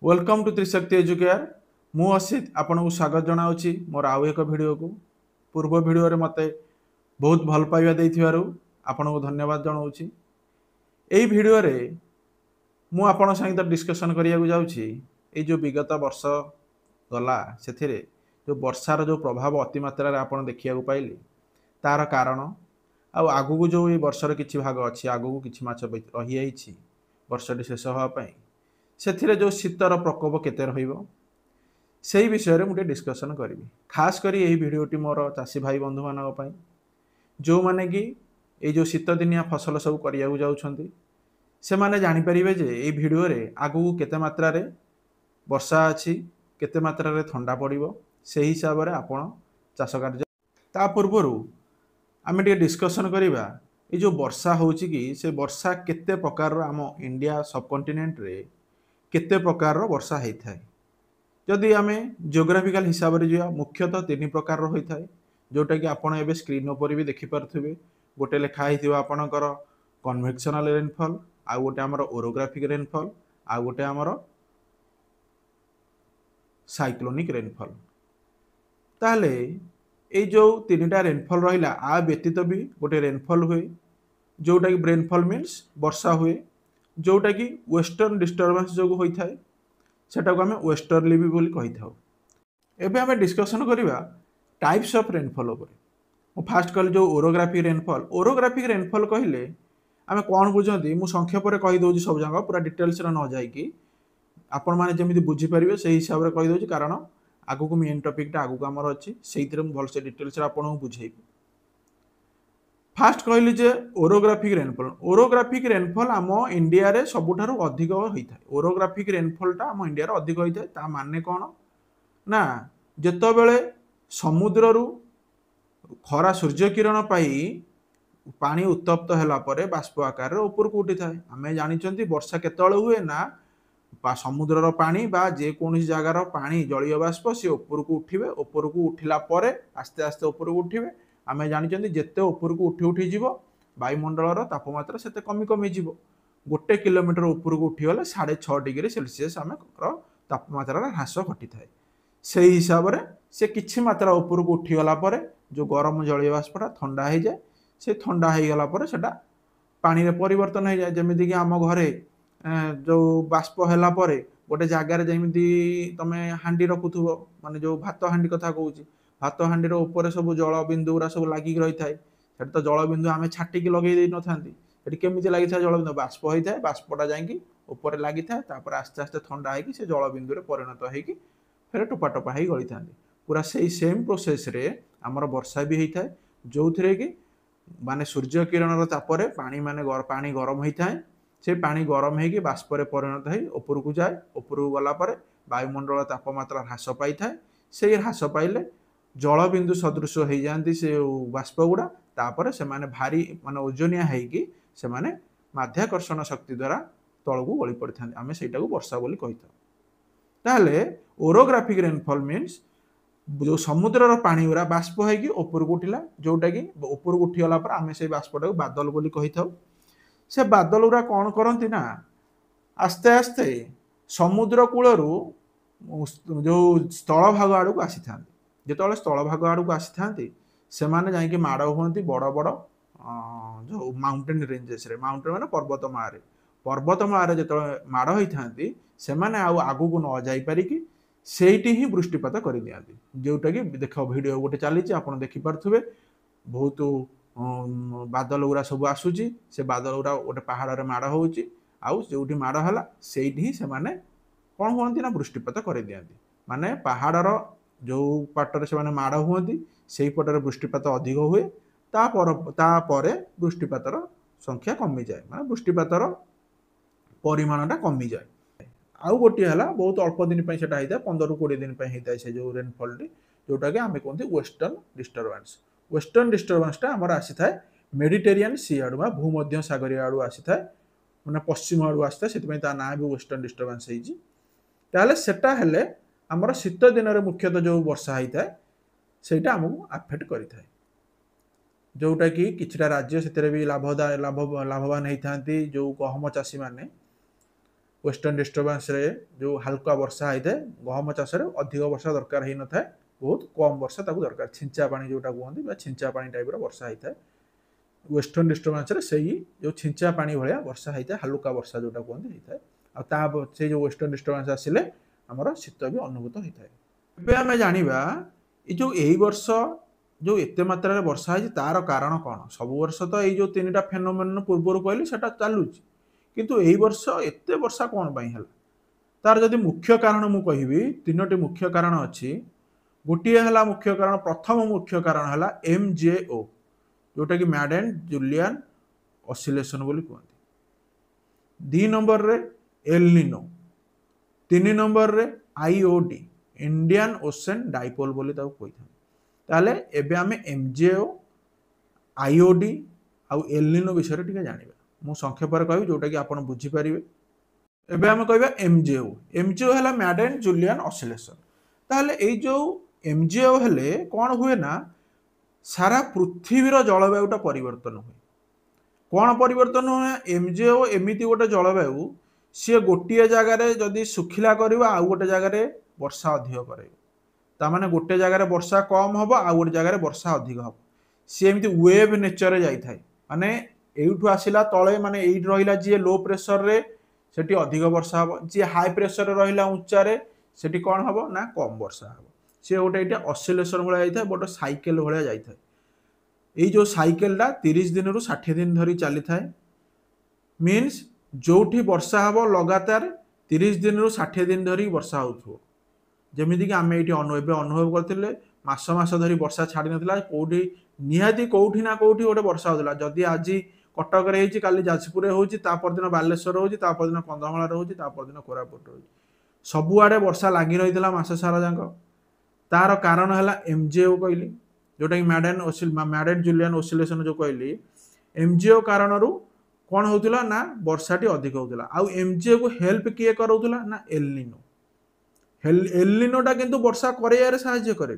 Welcome to Trishakti educare मु असित आपन को स्वागत जनाऊँगी मोर आउ एक वीडियो को पूर्व वीडियो रे मते बहुत भल पाइबा देइथिबारु आपन को धन्यवाद जनाऊँगी। एई वीडियो रे मु आपन सहित डिस्कशन करिया को जाउछि ए जो विगत वर्ष गला सेथिरे जो वर्षार जो प्रभाव अति मात्रा रे आपन देखिया को पाइले तार कारण आउ आगु को जो ए वर्षर किछि भाग अछि आगु को किछि माछ रहि आइछि वर्षटी शेष होआ पई सेथिरे जो शीतर प्रकोप केते रहिबो सेही विषय रे मुटे डिस्कशन करिवि। खास करी एही वीडियोटी मोर चासी भाई बंधु मानक पई जो माने कि ए जो शीत दिनिया फसल सब करिया को जाउछंती से माने जानि परिबे जे ए वीडियो रे आगु को केते मात्रा रे वर्षा अछि केते मात्रा रे ठंडा पड़िबो सेही हिसाब रे आपण चाष कार्य ता पूर्वरु आमे टे डिस्कशन करिबा ए जो वर्षा होउछि कि से वर्षा केते प्रकार आम इंडिया सब कॉन्टिनेंट रे केते प्रकार वर्षा होता है। जदि आम जियोग्राफिकल हिसाब से जा मुख्यतः तीन प्रकार होता है जोटा कि आपड़ ए स्क्रीन पर भी देखिपे गोटे लिखाई आपणकर कन्वेक्शनल रेनफॉल आउ गोटे आमर ओरोग्राफिक रेनफॉल आउ गोटे आमर साइक्लोनिक रेनफॉल। ताहले ए जो तीनटा रेनफॉल रहिला आ व्यतीत भी गोटे रेनफॉल हुए जोटा कि रेनफॉल मीन्स वर्षा हुए जोटा कि वेस्टर्न डिस्टर्बेंस जो होता है सेटा को आम वेस्टर्ली भी बोली कही था। एबे आम डिस्कशन करिबा टाइप्स ऑफ रेनफॉल उपर। मु फास्ट कहली जो ओरोग्राफिक रेनफॉल कहले आम कौन बुझती मु संक्षेप में कही दउछि सब जगह पूरा डिटेल्स रे न जाइकी आपण माने जेमिति बुझी परिबे सेही हिसाब रे कही दउछि कारण आगु को मेन टॉपिक टा आगु को हमर अछि सेहितरे मु भलसे डिटेल्स रे आपण को बुझेइबी। फास्ट कहली जे ओरोग्राफिक रेनफॉल आम इंडिया रे सबुठारु अधिक होता है। ओरोग्राफिक रेनफॉल टा आम इंडिया रे अधिक होता है ता माने कौन ना जेतबेले समुद्र रु खरा सूर्य किरण पाई पानी उत्तप्त होला परे बाष्प आकार रे ऊपर को उठी थाए। आमे जानिचंती वर्षा केतळे हुए ना समुद्रर पानी बा जे कोनसी जगार पानी जलीय बाष्प से ऊपर को उठिबे ऊपर को उठिला परे आस्ते आस्ते ऊपर को उठिबे आमे जानिचंती जेते ऊपर को उठी उठी जीवो वायुमंडलर तापमात्रा सेते कमी कमी जीवो। गोटे किलोमीटर ऊपर को उठीगले 6.5 डिग्री सेल्सियस आम तापमात्रा ह्रास घटी थाए। से हिसाब रे से किछि मात्रा ऊपर को उठीगला परे जो गरम जलीय बाष्पटा ठंडा हो जाए से ठंडा हो गला परे सेटा पानी रे परिवर्तन हो जाए। जेमिति कि आम घरे जो बाष्प हैला परे गोटे जगार जेमिति तमे हांडी रखुथुबो माने जो भात हांडी कथा कहूची भात हांडी रो ऊपर सब जल बिंदु गुरा सब लागी रही थाए सेट तो जल बिंदु आमे छाटिकी लगे दे न थांती एटी केमिति लागि था जल बिंदु बाष्प होई थाए बाष्पटा जाईकी ऊपर लागि थाए तापर आस्ते आस्ते ठंडा हेकी से जल बिंदु रे परिणत हेकी फेर टोपा टोपा हेई गली थांती। पूरा सेही सेम प्रोसेस रे हमर वर्षा भी हेई थाए जोथिरे कि माने सूर्य किरणर तापरे पानी माने पानी गरम होई थाए से पानी गरम हेकी बाष्प रे परिणत हेई ऊपर को जाए ऊपर को गला परे वायुमंडल तापमात्रा ह्रास पाई थाए से ह्रास पाइले जल बिंदु सदृश हो जाती से बाष्प गुड़ा तापर से माने भारी माने ओजनिया हेकी से माने माध्याकर्षण शक्ति द्वारा तल को गली पड़ी था आम से वर्षा बोली कही था। ताहले ओरोग्राफिक रेनफॉल मीन्स जो समुद्रर पानी गुरा बाष्प होगी ऊपर को उठिला जोटा कि ऊपर को उठीगला पर आम से बाष्पटा बादल बोली कही था। से बादल गुरा कौन करती ना आस्ते आस्ते समुद्र कूलरू जो स्थल भाग आड़ को आसी था जो स्थल भाग आड़ को आसी था से माने जाइके माड़ हुंती बड़ बड़ जो माउंटेन रेंजेस रे माउंटेन माने पर्वतमाला जो माड़ होता से माने आगू को न जाई पारिकी सेठी ही वृष्टिपात कर दिखाती जोटा कि देख वीडियो गोटे चली आप देखिपे बहुत बादल गुरा सब आसूची से बादल गुरा गोटे पहाड़ माड़ हो जो माड़ है से से माने कौन हुआ ना वृष्टिपात कर दिखाती माने पहाड़र जो पटर से माड़ हुंती से पटर वृष्टिपात अधिक हुए तापर वृष्टिपातर संख्या कमी जाए माने वृष्टिपातर परिमाणटा कमी जाए। आउ गोटे है बहुत अल्प दिन से 15-20 दिन होता है से जो रेनफॉल टी जोटा कि आम कहते वेस्टर्न डिस्टर्बेंसटा आमर आसी था मेडिटेरियन सी आड़ भूमध्य सागरीय आड़ आसी था मैंने पश्चिम आड़ आसी था ता ना भी वेस्टर्न डिस्टर्बेंस होटा हेले आमर शीत दिन में मुख्यतः जो वर्षा होता है सेटा आमको आफेक्ट करें जोटा कि किछटा राज्य से भी लाभवान होता जो गहम चाषी मैंने वेस्टर्न डिस्टर्बेंस रे जो हल्का वर्षा होता है गहम चाष अधिक वर्षा दरकार हो न था बहुत कम वर्षा ताकू दरकार छिंचा पानी जोटा कहते छिंचा पानी टाइप वर्षा होता है वेस्टर्न डिस्टर्बेंस रे सही जो छिंचा पानी भाया वर्षा होता है हल्का वर्षा जोटा कहते होता है से जो वेस्टर्न डिस्टर्बेंस आसिले आमर शीत भी अनुभूत होता है एबे आमे जानिबा ये जो एई वर्ष जो एते मात्रा रे वर्षा है तार कारण कौन सब वर्ष तो ये जो तीन फेनोमेन पूर्वर कहली सेटा चलुची किंतु एई वर्ष एते वर्षा कौन पाई हला तार जदि मुख्य कारण मु कहिबी तीनोटी मुख्य कारण अछि गोटे हला मुख्य कारण प्रथम मुख्य कारण हला MJO जोटा कि मैडन जूलियन ऑसिलेशन बोली कहते 2 नंबर रे एल निनो 3 नंबर रे IOD इंडियन ओशन डाइपोल बोली ताको कहि ताले एबे आमे MJO IOD आउ एल निनो विषय टिके जानिबा मु संक्षेप रे कहबी जोटा कि आपण बुझी परिबे एबे आमे कहबा MJO हला मैडन जूलियन ऑसिलेशन ताले एई जो MJO हेले कोन हुए ना सारा पृथ्वीर जलवायुटा परिवर्तन हुए कौन परिवर्तन हुए MJO एमिति गोटे जलवायु सी गोटे जगार जदि सुखिला करवा आउ गोटे जगार वर्षा अधिक करे तामाने गोटे जगार वर्षा कम हम आउ गोटे जगार वर्षा अधिक हम सी एमती वेव नेचर जाए माने एठू आसला तले माने एट रहा जी लो प्रेसर रे सेठी अधिक वर्षा हम जी हाई प्रेसर रहा उच्चा सेठी कौन हम ना कम वर्षा हम सी गोटे ये ऑसिलेशन भाया जाए गोटे साइकेल भाया जाए ये जो साइकेलटा 30 दिन रु 60 दिन धरी चली थाए मीन्स जोठी वर्षा हम लगातार 30 दिन रु 60 दिन धरी वर्षा हो जमीक आम ये अनुभव करते मास मास धरी वर्षा छाड़ी ना कौटी निहाती कौटी ना कौटी गोटे वर्षा होता जदि आज कटक काली जाजपुर होदिन बालेश्वर होदिन कंधमाल होदिन कोरापुट हो सबुआड़े वर्षा लगी रही मस सारा जाक तार कारण है MJO कहली जोटा कि मैडन जूलियन ऑसिलेशन जो कहली MJO कारण कौन होता ना वर्षाटी अधिक होता आउ MJO को हेल्प किए कराउला ना एलिनोटा किंतु वर्षा करे साहाय्य करे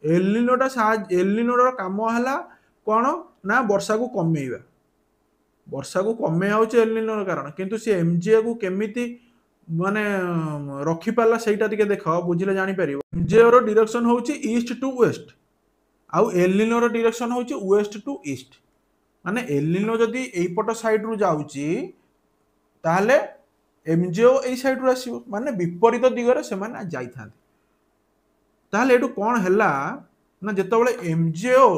एलिनोर काम है कौन ना वर्षा को कमेवा वर्षा को कमे एलिनोर कारण किंतु सी MJO को केमिति माने रखी पाला सेटा टिके देख बुझिले जानि परिबो MJO रो डायरेक्शन होची ईस्ट टू वेस्ट आउ एलिनो रो डायरेक्शन होची वेस्ट टू ईस्ट माने एलिनो जदी एइपट साइड रु जाउची ताले MJO एई साइड रु आसीबो माने विपरीत दिगरे से माने जाई थांते ताले एटु कोन हैला ना जेतबेले MJO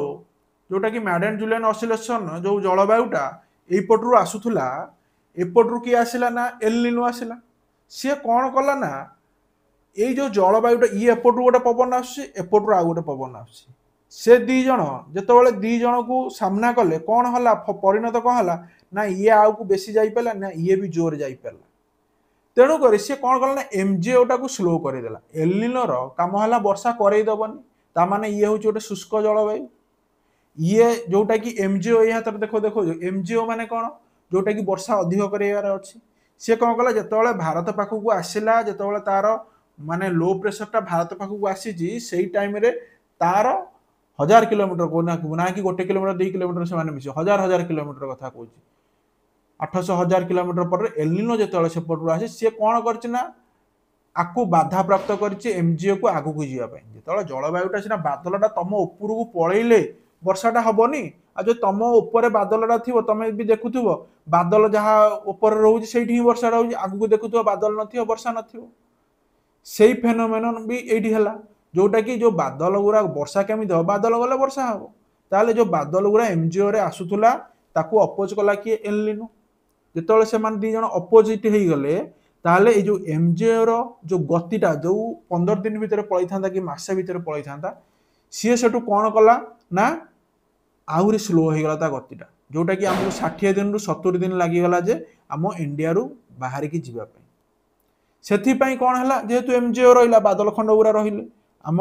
जोटा कि मैडन जूलियन ऑसिलेशन जो जलवायुटा एइपट रु आसुथुला एपट रु की आसिला ना एलिनो आसिला सी कौन कला ना ये जो जलवायुटा ये एपट गोटे पवन आसपट आ गए पवन आसे दी जन जिते दी जन को सामना कले कौन है परिणत कौन है ना ये आउ को बेसी जाइपारा ना ये भी जोर जाइपारा तेणुक सी कौन कला ना MJO टा को स्लो करदेला एलिनोर कम है वर्षा करईदबनी ताने ये हूँ गोटे शुष्क जलवायु ये जोटा कि MJO ये हाथ देख देखो MJO माने कौन जोटा कि वर्षा अधिक करार अच्छी सी कौन कला जो भारत पाखक आसला जो तार माने लो प्रेसरटा भारत पाखक आसी से टाइम रे तार 1000 किलोमीटर को ना कि 1 किलोमीटर 2 किलोमीटर से मिस 1000 किलोमीटर कथा कहूँ 800,000 किलोमीटर पर एलिनो जो सेपटू आसे सी कौन करना आपको बाधा प्राप्त कर MJO को आगू को जावाई जो जलवायुटा सीना बादलटा तुम उपर को पलैले वर्षाटा हेनी आ जो तुम उपर बादलटा थी तुम भी देखुव बादल जहाँ ऊपर रोचे से वर्षा रोचे आगू देखुव बादल न वर्षा नई फेनोमेनन भी ये है जोटा कि जो बादल गुरा वर्षा केमी हम बादल गले वर्षा हम ताले जो बादल गुरा MJO रे आसुला ताकू अपोज कला किए एलिनो जिते से दी जन अपोजिट हो गले ताले ये जो MJO रो जो गतिटा जो 15 दिन भितर पलई था कि मासे भितर पलई था सी सेठू कौन कला ना आहरी स्लो हो गला गतिटा जोटा कि आमको 60 दिन रु 70 दिन लगिगला जे आम इंडिया रु बाहर की जीवाई से कौन है जेहेतु MJO रहा बादल खंड गुरा रहिले आम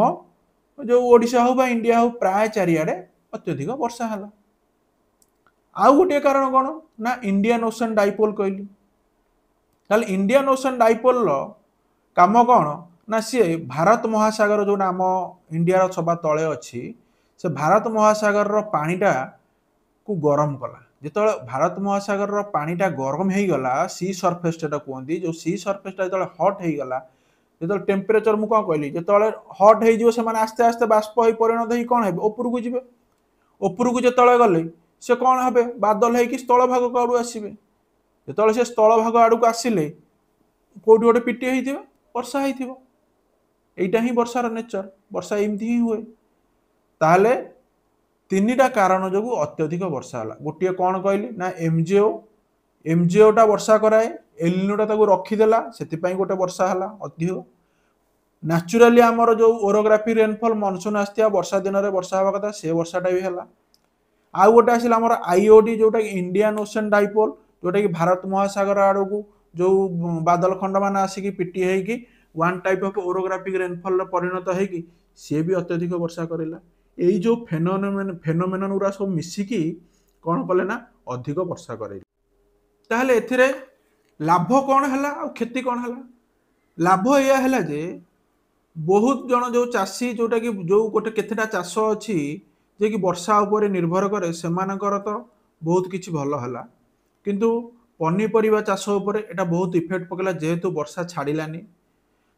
जो ओडिशा हो इंडिया हो प्राय चारिआडे अत्यधिक वर्षा है आउ गोटे कारण कौन ना इंडियन ओशन डाइपोल कहली ताल इंडियन ओशन डाइपोल काम कौन ना सी भारत महासागर जो आम इंडिया सभा तले अच्छी से भारत महासागर पानीटा को गरम कला ଯେତେବେଳେ ଭାରତ ମହାସାଗରର ପାଣିଟା ଗରମ ହେଇଗଲା, ସି ସରଫେସ୍ ଯେଟା କୁହନ୍ତି, ଯେଉଁ ସି ସରଫେସ୍ଟା ଯେତେବେଳେ ହଟ୍ ହେଇଗଲା, ଯେତେବେଳେ ଟେମ୍ପରେଚର ମୁଁ କ'ଣ କହିଲି, ଯେତେବେଳେ ହଟ୍ ହେଇଯିବ ସେମାନେ ଆସ୍ତେ ଆସ୍ତେ ବାଷ୍ପ ହେଇ ପରିଣତ ହେଇ କ'ଣ ହେବେ, ଉପରକୁ ଯିବେ। ଉପରକୁ ଯେତେବେଳେ ଗଲେ ସେ କ'ଣ ହେବେ, ବାଦଲ ହେଇକି ସ୍ଥଳ ଭାଗ ଆଡ଼ୁ ଆସିବେ। ଯେତେବେଳେ ସେ ସ୍ଥଳ ଭାଗ ଆଡ଼କୁ ଆସିଲେ କେଉଁଠି ଗୋଟେ ପିଟି ହେଇଥିବ, ବର୍ଷା ହେଇଥିବ। এইটা ହିଁ ବର୍ଷାର ନେଚର, ବର୍ଷା ଏମିତି ହିଁ ହୁଏ। ତାହେଲେ ତିନିଟା କାରଣ ଯୋଗୁଁ ଅତ୍ୟଧିକ ବର୍ଷା ହେଲା। ଗୋଟିଏ କ'ଣ କହିଲି ନା ଏମଜିଓଟା ବର୍ଷା କରାଏ, ଏଲିନୋଟା ତାକୁ ରଖିଦେଲା, ସେଥିପାଇଁ ଗୋଟେ ବର୍ଷା ହେଲା ଅଧିକ। ନ୍ୟାଚୁରାଲି ଆମର ଯେଉଁ ଓରୋଗ୍ରାଫି ରେନଫଲ୍ ମନସୁନ୍ ଆସିଥିବା ବର୍ଷା ଦିନରେ ବର୍ଷା ହେବା କଥା, ସେ ବର୍ଷାଟା ବି ହେଲା। ଆଉ ଗୋଟେ ଆସିଲା ଆମର ଆଇଓଡି, ଯେଉଁଟାକି ଇଣ୍ଡିଆନ୍ ଓସେନ୍ ଡାଇପୋଲ୍, ଯେଉଁଟାକି ଭାରତ ମହାସାଗର ଆଡ଼କୁ ଯେଉଁ ବାଦଲ ଖଣ୍ଡମାନ ଆସିକି ପିଟି ହେଇକି ୱାନ୍ ଟାଇପ୍ ଅଫ୍ ଓରୋଗ୍ରାଫିକ୍ ରେନଫଲ୍ରେ ପରିଣତ ହେଇକି ସିଏ ବି ଅତ୍ୟଧିକ ବର୍ଷା କରିଲା। ଏଇ ଯେଉଁ ଫେନୋମେନନ୍ ଗୁଡ଼ା ସବୁ ମିଶିକି କ'ଣ କଲେ ନା ଅଧିକ ବର୍ଷା କରେଇଲେ। ତାହେଲେ ଏଥିରେ ଲାଭ କ'ଣ ହେଲା ଆଉ କ୍ଷତି କ'ଣ ହେଲା? ଲାଭ ଏଇଆ ହେଲା ଯେ ବହୁତ ଜଣ ଯେଉଁ ଚାଷୀ, ଯେଉଁଟାକି ଯେଉଁ ଗୋଟେ କେତେଟା ଚାଷ ଅଛି ଯିଏକି ବର୍ଷା ଉପରେ ନିର୍ଭର କରେ, ସେମାନଙ୍କର ତ ବହୁତ କିଛି ଭଲ ହେଲା। କିନ୍ତୁ ପନିପରିବା ଚାଷ ଉପରେ ଏଇଟା ବହୁତ ଇଫେକ୍ଟ ପକାଇଲା। ଯେହେତୁ ବର୍ଷା ଛାଡ଼ିଲାନି,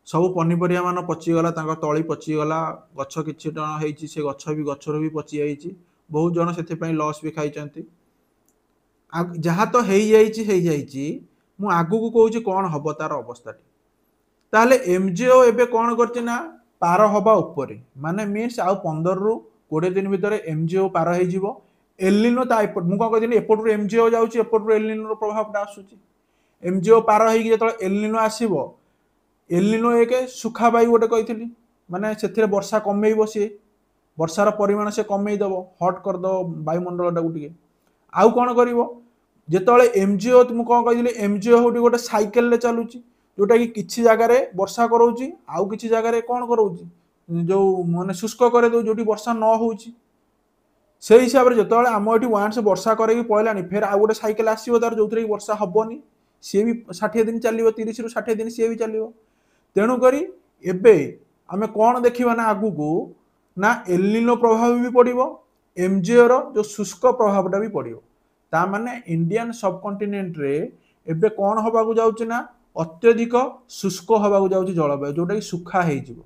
ସବୁ ପନିପରିବା ମାନ ପଚିଗଲା, ତାଙ୍କ ତଳି ପଚିଗଲା, ଗଛ କିଛି ଜଣ ହେଇଛି ସେ ଗଛ ବି ଗଛରୁ ବି ପଚି ଯାଇଛି। ବହୁତ ଜଣ ସେଥିପାଇଁ ଲସ୍ ବି ଖାଇଛନ୍ତି। ଯାହା ତ ହେଇଯାଇଛି, ମୁଁ ଆଗକୁ କହୁଛି କ'ଣ ହବ ତାର ଅବସ୍ଥାଟି। ତାହେଲେ ଏମଜିଓ ଏବେ କ'ଣ କରିଛି ନା ପାର ହେବା ଉପରେ, ମାନେ ମିନ୍ସ ଆଉ 15ରୁ 20 ଦିନ ଭିତରେ ଏମଜିଓ ପାର ହେଇଯିବ। ଏଲିନୋ ତା ଏପଟ, ମୁଁ କ'ଣ କହିଥିଲି, ଏପଟରୁ ଏମଜିଓ ଯାଉଛି, ଏପଟରୁ ଏଲିନୋର ପ୍ରଭାବଟା ଆସୁଛି। ଏମଜିଓ ପାର ହେଇକି ଯେତେବେଳେ ଏଲିନୋ ଆସିବ, ଏଲିନୋ ଏକ ସୁଖା ବାୟୁ ଗୋଟେ କହିଥିଲି, ମାନେ ସେଥିରେ ବର୍ଷା କମେଇବ, ସିଏ ବର୍ଷାର ପରିମାଣ ସେ କମେଇ ଦେବ, ହଟ୍ କରିଦେବ ବାୟୁମଣ୍ଡଳଟାକୁ ଟିକେ। ଆଉ କ'ଣ କରିବ, ଯେତେବେଳେ ଏମଜିଓ, ମୁଁ କ'ଣ କହିଥିଲି, ଏମଜିଓ ହେଉଛି ଗୋଟେ ସାଇକେଲରେ ଚାଲୁଛି, ଯେଉଁଟାକି କିଛି ଜାଗାରେ ବର୍ଷା କରାଉଛି, ଆଉ କିଛି ଜାଗାରେ କ'ଣ କରାଉଛି, ଯେଉଁ ମାନେ ଶୁଷ୍କ କରିଦେଉଛି, ଯେଉଁଠି ବର୍ଷା ନ ହେଉଛି। ସେଇ ହିସାବରେ ଯେତେବେଳେ ଆମ ଏଠି ୱାନ୍ସ ବର୍ଷା କରିକି ପଳେଇଲାଣି, ଫେର ଆଉ ଗୋଟେ ସାଇକେଲ ଆସିବ ତାର, ଯେଉଁଥିରେ କି ବର୍ଷା ହେବନି, ସିଏ ବି 60 ଦିନ ଚାଲିବ, 30ରୁ 60 ଦିନ ସିଏ ବି ଚାଲିବ। ତେଣୁକରି ଏବେ ଆମେ କ'ଣ ଦେଖିବା ନା ଆଗକୁ ନା ଏଲିନୋ ପ୍ରଭାବ ବି ପଡ଼ିବ, ଏମଜିଓର ଯେଉଁ ଶୁଷ୍କ ପ୍ରଭାବଟା ବି ପଡ଼ିବ। ତା ମାନେ ଇଣ୍ଡିଆନ୍ ସବକଣ୍ଟିନେଣ୍ଟରେ ଏବେ କ'ଣ ହେବାକୁ ଯାଉଛି ନା ଅତ୍ୟଧିକ ଶୁଷ୍କ ହେବାକୁ ଯାଉଛି ଜଳବାୟୁ, ଯେଉଁଟାକି ଶୁଖା ହେଇଯିବ,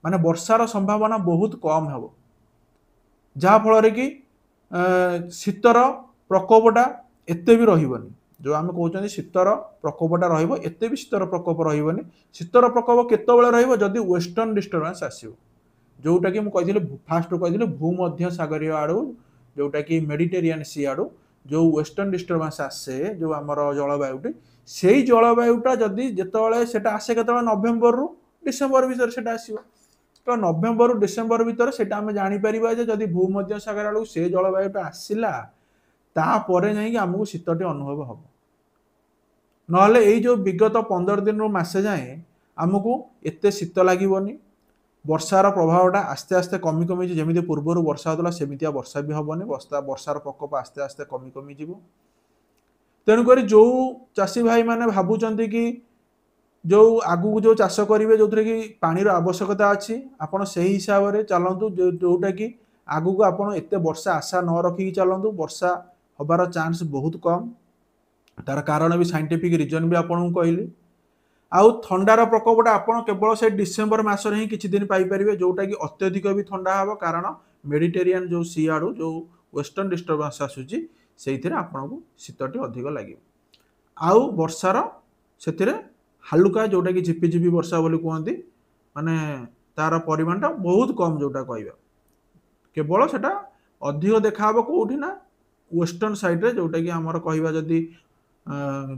ମାନେ ବର୍ଷାର ସମ୍ଭାବନା ବହୁତ କମ୍ ହେବ। ଯାହାଫଳରେ କି ଶୀତର ପ୍ରକୋପଟା ଏତେ ବି ରହିବନି। ଯେଉଁ ଆମେ କହୁଛନ୍ତି ଶୀତର ପ୍ରକୋପଟା ରହିବ, ଏତେ ବି ଶୀତର ପ୍ରକୋପ ରହିବନି। ଶୀତର ପ୍ରକୋପ କେତେବେଳେ ରହିବ, ଯଦି ୱେଷ୍ଟର୍ଣ୍ଣ ଡିଷ୍ଟର୍ବାନ୍ସ ଆସିବ, ଯେଉଁଟାକି ମୁଁ କହିଥିଲି ଫାଷ୍ଟରୁ କହିଥିଲି ଭୂମଧ୍ୟ ସାଗରୀୟ ଆଡ଼ୁ, ଯେଉଁଟାକି ମେଡିଟେରିଆନ୍ ସି ଆଡ଼ୁ ଯେଉଁ ୱେଷ୍ଟର୍ଣ୍ଣ ଡିଷ୍ଟର୍ବାନ୍ସ ଆସେ, ଯେଉଁ ଆମର ଜଳବାୟୁଟି, ସେଇ ଜଳବାୟୁଟା ଯଦି ଯେତେବେଳେ ସେଟା ଆସେ କେତେବେଳେ ନଭେମ୍ବରରୁ ଡିସେମ୍ବର ଭିତରେ ସେଟା ଆସିବ। ତ ନଭେମ୍ବରରୁ ଡିସେମ୍ବର ଭିତରେ ସେଟା ଆମେ ଜାଣିପାରିବା ଯେ ଯଦି ଭୂମଧ୍ୟ ସାଗର ଆଡ଼କୁ ସେ ଜଳବାୟୁଟା ଆସିଲା, ତାପରେ ଯାଇକି ଆମକୁ ଶୀତଟି ଅନୁଭବ ହେବ। ନହେଲେ ଏଇ ଯେଉଁ ବିଗତ 15 ଦିନରୁ ମାସେ ଯାଏଁ ଆମକୁ ଏତେ ଶୀତ ଲାଗିବନି। ବର୍ଷାର ପ୍ରଭାବଟା ଆସ୍ତେ ଆସ୍ତେ କମି କମିଛି, ଯେମିତି ପୂର୍ବରୁ ବର୍ଷା ହେଉଥିଲା ସେମିତିଆ ବର୍ଷା ବି ହେବନି, ବର୍ଷାର ପ୍ରକୋପ ଆସ୍ତେ ଆସ୍ତେ କମି କମିଯିବ। ତେଣୁକରି ଯେଉଁ ଚାଷୀ ଭାଇମାନେ ଭାବୁଛନ୍ତି କି ଯେଉଁ ଆଗକୁ ଯେଉଁ ଚାଷ କରିବେ, ଯେଉଁଥିରେ କି ପାଣିର ଆବଶ୍ୟକତା ଅଛି, ଆପଣ ସେହି ହିସାବରେ ଚାଲନ୍ତୁ, ଯେଉଁଟାକି ଆଗକୁ ଆପଣ ଏତେ ବର୍ଷା ଆଶା ନ ରଖିକି ଚାଲନ୍ତୁ। ବର୍ଷା ହେବାର ଚାନ୍ସ ବହୁତ କମ୍। ତାର କାରଣ ବି ସାଇଣ୍ଟିଫିକ୍ ରିଜନ୍ ବି ଆପଣଙ୍କୁ କହିଲି। ଆଉ ଥଣ୍ଡାର ପ୍ରକୋପଟା ଆପଣ କେବଳ ସେ ଡିସେମ୍ବର ମାସରେ ହିଁ କିଛି ଦିନ ପାଇପାରିବେ, ଯେଉଁଟାକି ଅତ୍ୟଧିକ ବି ଥଣ୍ଡା ହେବ, କାରଣ ମେଡିଟେରିଆନ୍ ଯେଉଁ ସି ଆଡ଼ୁ ଯେଉଁ ୱେଷ୍ଟର୍ଣ୍ଣ ଡିଷ୍ଟର୍ବାନ୍ସ ଆସୁଛି, ସେଇଥିରେ ଆପଣଙ୍କୁ ଶୀତଟି ଅଧିକ ଲାଗିବ। ଆଉ ବର୍ଷାର ସେଥିରେ ହାଲୁକା, ଯେଉଁଟାକି ଝିପିଝିପି ବର୍ଷା ବୋଲି କୁହନ୍ତି, ମାନେ ତାର ପରିମାଣଟା ବହୁତ କମ୍, ଯେଉଁଟା କହିବା କେବଳ ସେଟା ଅଧିକ ଦେଖାହେବ କେଉଁଠି ନା ୱେଷ୍ଟର୍ଣ୍ଣ ସାଇଡ଼୍ରେ, ଯେଉଁଟାକି ଆମର କହିବା ଯଦି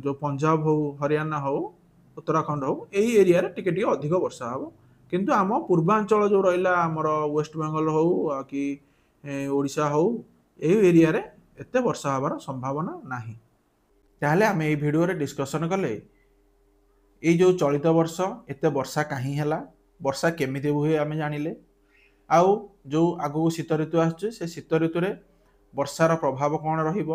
ଯେଉଁ ପଞ୍ଜାବ ହେଉ, ହରିୟାଣା ହେଉ, ଉତ୍ତରାଖଣ୍ଡ ହେଉ, ଏଇ ଏରିଆରେ ଟିକେ ଟିକେ ଅଧିକ ବର୍ଷା ହେବ। କିନ୍ତୁ ଆମ ପୂର୍ବାଞ୍ଚଳ ଯେଉଁ ରହିଲା, ଆମର ୱେଷ୍ଟବେଙ୍ଗଲ ହେଉ କି ଓଡ଼ିଶା ହେଉ, ଏଇ ଏରିଆରେ ଏତେ ବର୍ଷା ହେବାର ସମ୍ଭାବନା ନାହିଁ। ତାହେଲେ ଆମେ ଏଇ ଭିଡ଼ିଓରେ ଡିସ୍କସନ୍ କଲେ ଏଇ ଯେଉଁ ଚଳିତ ବର୍ଷ ଏତେ ବର୍ଷା କାହିଁ ହେଲା, ବର୍ଷା କେମିତି ହୁଏ ଆମେ ଜାଣିଲେ, ଆଉ ଯେଉଁ ଆଗକୁ ଶୀତ ଋତୁ ଆସୁଛି, ସେ ଶୀତ ଋତୁରେ ବର୍ଷାର ପ୍ରଭାବ କ'ଣ ରହିବ,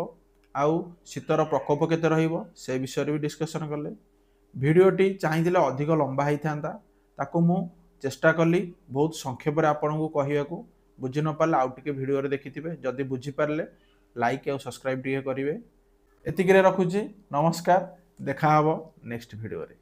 ଆଉ ଶୀତର ପ୍ରକୋପ କେତେ ରହିବ, ସେ ବିଷୟରେ ବି ଡିସ୍କସନ୍ କଲେ। ଭିଡ଼ିଓଟି ଚାହିଁଥିଲେ ଅଧିକ ଲମ୍ବା ହେଇଥାନ୍ତା, ତାକୁ ମୁଁ ଚେଷ୍ଟା କଲି ବହୁତ ସଂକ୍ଷେପରେ ଆପଣଙ୍କୁ କହିବାକୁ। ବୁଝି ନ ପାରିଲେ ଆଉ ଟିକେ ଭିଡ଼ିଓରେ ଦେଖିଥିବେ, ଯଦି ବୁଝିପାରିଲେ लाइक और सब्सक्राइब टिके करेंगे। एतिक रखुची, नमस्कार। देखा हबो नेक्स्ट वीडियो रे।